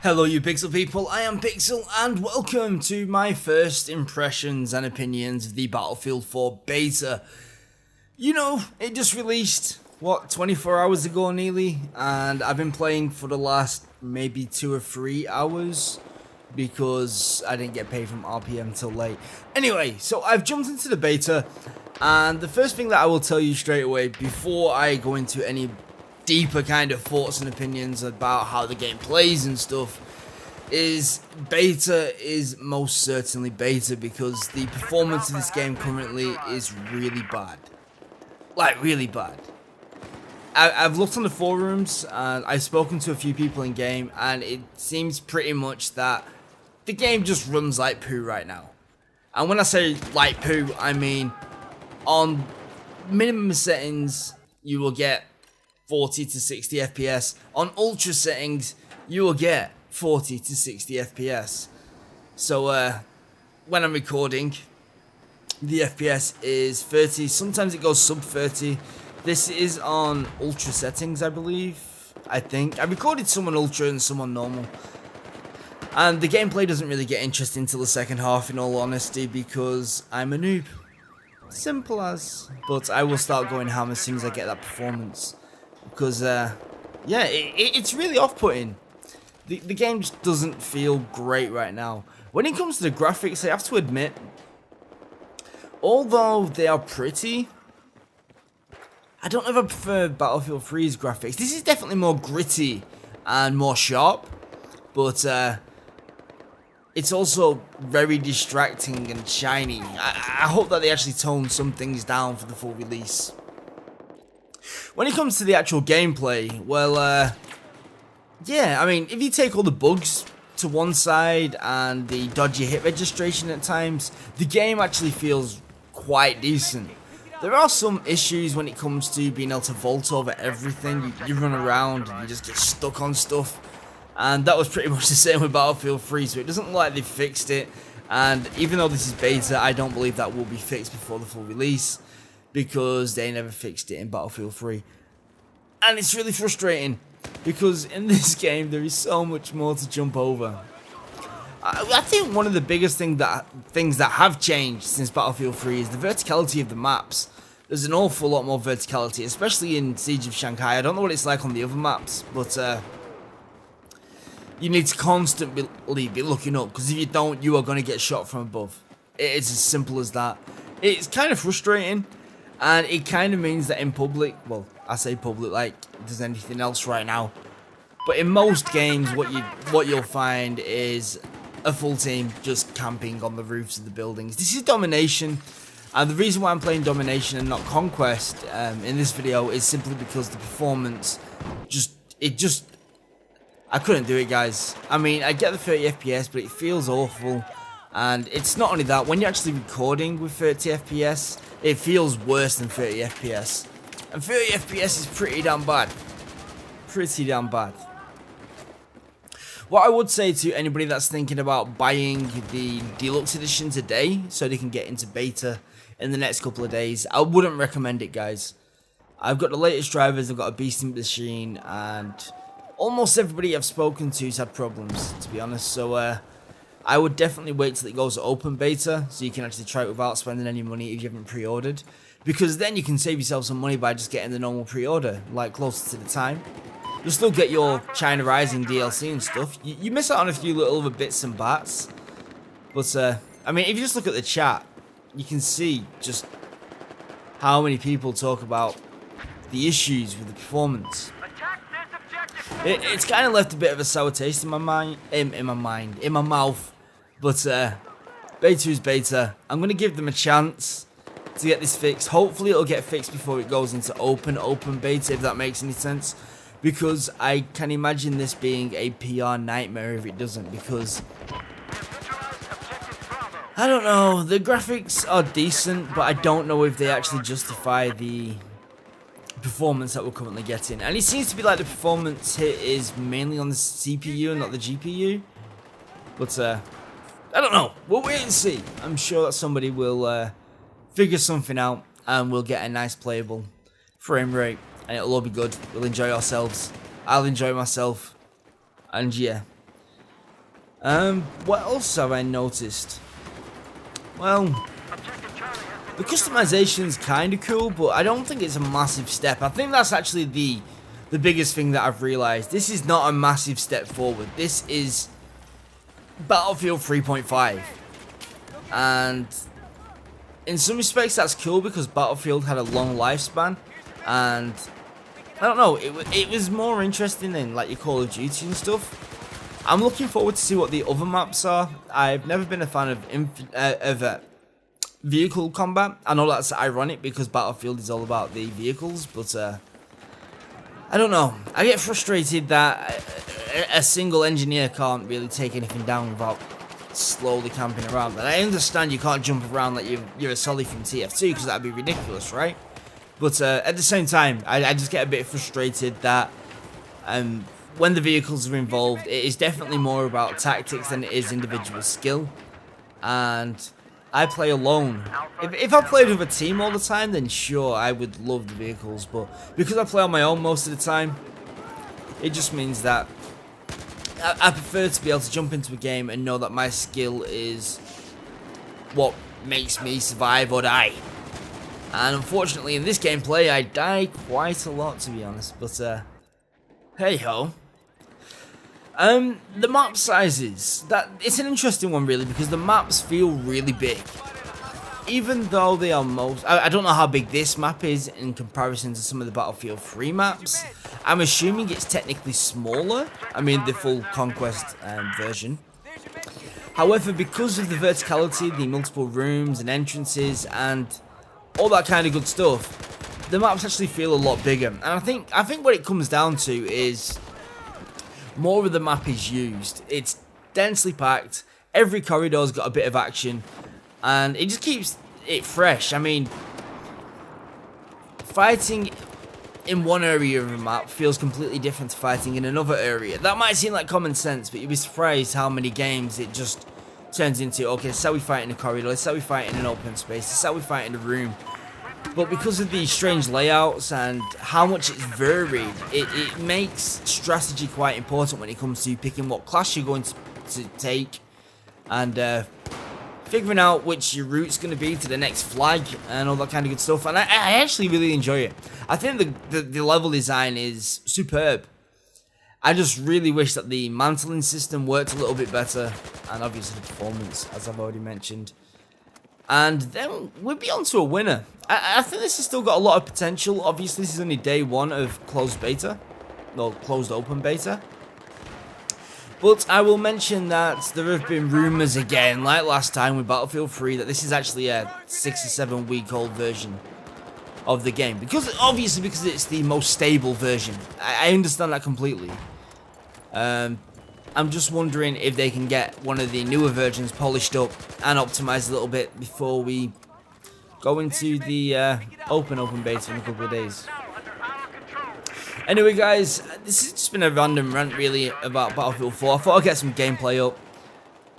Hello you Pixel people, I am Pixel and welcome to my first impressions and opinions of the Battlefield 4 beta. You know, it just released, what, 24 hours ago nearly, and I've been playing for the last maybe 2 or 3 hours because I didn't get paid from RPM till late. Anyway, so I've jumped into the beta, and the first thing that I will tell you straight away before I go into any deeper kind of thoughts and opinions about how the game plays and stuff is beta is most certainly beta because the performance of this game currently is really bad. Like really bad. I've looked on the forums and I've spoken to a few people in game and it seems pretty much that the game just runs like poo right now. And when I say like poo, I mean on minimum settings you will get 40 to 60 FPS. On ultra settings, you will get 40 to 60 FPS. So when I'm recording, the FPS is 30. Sometimes it goes sub 30. This is on ultra settings, I believe. I think. I recorded some on ultra and some on normal. And the gameplay doesn't really get interesting until the second half, in all honesty, because I'm a noob. Simple as. But I will start going ham as soon as I get that performance. Because, yeah, it's really off-putting. The game just doesn't feel great right now. When it comes to the graphics, I have to admit, although they are pretty, I don't know if I prefer Battlefield 3's graphics. This is definitely more gritty and more sharp, but it's also very distracting and shiny. I hope that they actually tone some things down for the full release. When it comes to the actual gameplay, well, yeah, I mean, if you take all the bugs to one side and the dodgy hit registration at times, the game actually feels quite decent. There are some issues when it comes to being able to vault over everything. You run around and you just get stuck on stuff. And that was pretty much the same with Battlefield 3, so it doesn't look like they've fixed it. And even though this is beta, I don't believe that will be fixed before the full release, because they never fixed it in Battlefield 3. And it's really frustrating, because in this game there is so much more to jump over. I think one of the biggest things that have changed since Battlefield 3 is the verticality of the maps. There's an awful lot more verticality, especially in Siege of Shanghai. I don't know what it's like on the other maps, but you need to constantly be looking up, because if you don't, you are going to get shot from above. It's as simple as that. It's kind of frustrating. And it kind of means that in public, well, I say public like there's anything else right now, but in most games what you'll find is a full team just camping on the roofs of the buildings. This is Domination, and the reason why I'm playing Domination and not Conquest in this video is simply because the performance I couldn't do it, guys. I mean, I get the 30 FPS, but it feels awful. And it's not only that, when you're actually recording with 30 FPS, it feels worse than 30 FPS. And 30 FPS is pretty damn bad. Pretty damn bad. What I would say to anybody that's thinking about buying the deluxe edition today, so they can get into beta in the next couple of days, I wouldn't recommend it, guys. I've got the latest drivers, I've got a beasting machine, and almost everybody I've spoken to has had problems, to be honest. So, I would definitely wait till it goes to open beta, so you can actually try it without spending any money if you haven't pre-ordered. Because then you can save yourself some money by just getting the normal pre-order, like closer to the time. You'll still get your China Rising DLC and stuff. You miss out on a few little other bits and bats. But, I mean, if you just look at the chat, you can see just how many people talk about the issues with the performance. It's kind of left a bit of a sour taste in my mind, in my mouth. But beta is beta. I'm gonna give them a chance to get this fixed. Hopefully, it'll get fixed before it goes into open beta, if that makes any sense. Because I can imagine this being a PR nightmare if it doesn't. Because I don't know, the graphics are decent, but I don't know if they actually justify the performance that we're currently getting. And it seems to be like the performance hit is mainly on the CPU and not the GPU. But I don't know. We'll wait and see. I'm sure that somebody will figure something out and we'll get a nice playable frame rate. and it'll all be good. We'll enjoy ourselves. I'll enjoy myself. And yeah. What else have I noticed? Well, the customization's kind of cool, but I don't think it's a massive step. I think that's actually the biggest thing that I've realized. This is not a massive step forward. This is Battlefield 3.5. And in some respects that's cool because Battlefield had a long lifespan, and I don't know, it was more interesting than like your Call of Duty and stuff. I'm looking forward to see what the other maps are. I've never been a fan of vehicle combat. I know that's ironic because Battlefield is all about the vehicles, but I don't know. I get frustrated that a single engineer can't really take anything down without slowly camping around. And I understand you can't jump around like you're a Solly from TF2 because that'd be ridiculous, right? But at the same time, I just get a bit frustrated that when the vehicles are involved, it is definitely more about tactics than it is individual skill. And I play alone. If I played with a team all the time, then sure, I would love the vehicles. But because I play on my own most of the time, it just means that I prefer to be able to jump into a game and know that my skill is what makes me survive or die. And unfortunately, in this gameplay, I die quite a lot, to be honest. But hey ho. The map sizes, it's an interesting one really, because the maps feel really big. Even though they are I don't know how big this map is in comparison to some of the Battlefield 3 maps. I'm assuming it's technically smaller. I mean the full Conquest version. However, because of the verticality, the multiple rooms and entrances and all that kind of good stuff, the maps actually feel a lot bigger. And I think what it comes down to is more of the map is used. It's densely packed. Every corridor's got a bit of action, and it just keeps it fresh. I mean, fighting in one area of a map feels completely different to fighting in another area. That might seem like common sense, but you'd be surprised how many games it just turns into, okay, this is how we fight in a corridor, this is how we fight in an open space, this is how we fight in a room. But because of these strange layouts and how much it's varied, it makes strategy quite important when it comes to picking what class you're going to take and figuring out which your route's going to be to the next flag and all that kind of good stuff. And I actually really enjoy it. I think the level design is superb. I just really wish that the mantling system worked a little bit better, and obviously the performance, as I've already mentioned. And then we'll be on to a winner. I think this has still got a lot of potential. Obviously, this is only day one of closed beta. No, closed open beta. But I will mention that there have been rumours again, like last time with Battlefield 3, that this is actually a 6 or 7 week old version of the game. Because it's the most stable version. I understand that completely. I'm just wondering if they can get one of the newer versions polished up and optimized a little bit before we go into the open beta in a couple of days. Anyway guys, this has just been a random rant really about Battlefield 4. I thought I'd get some gameplay up.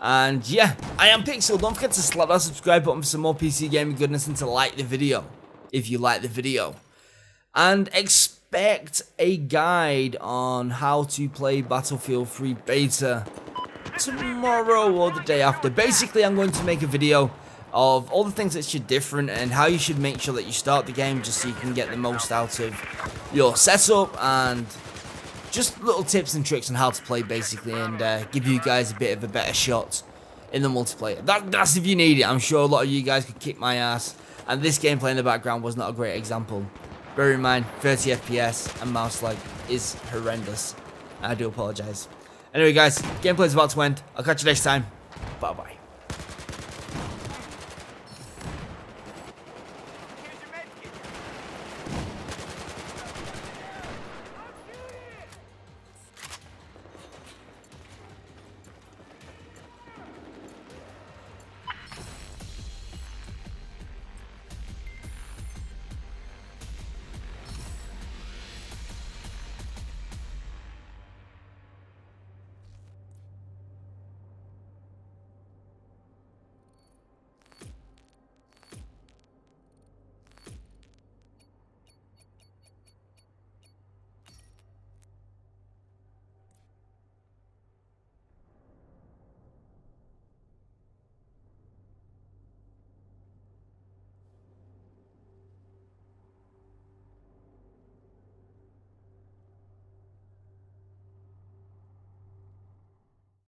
And yeah, I am Pixel. Don't forget to slap that subscribe button for some more PC gaming goodness, and to like the video if you like the video. And expect a guide on how to play Battlefield 3 beta tomorrow or the day after. Basically, I'm going to make a video of all the things that should different and how you should make sure that you start the game just so you can get the most out of your setup, and just little tips and tricks on how to play basically, and give you guys a bit of a better shot in the multiplayer. That's if you need it. I'm sure a lot of you guys could kick my ass, and this gameplay in the background was not a great example. Bear in mind, 30 FPS and mouse lag is horrendous. I do apologise. Anyway guys, gameplay's about to end. I'll catch you next time. Bye bye.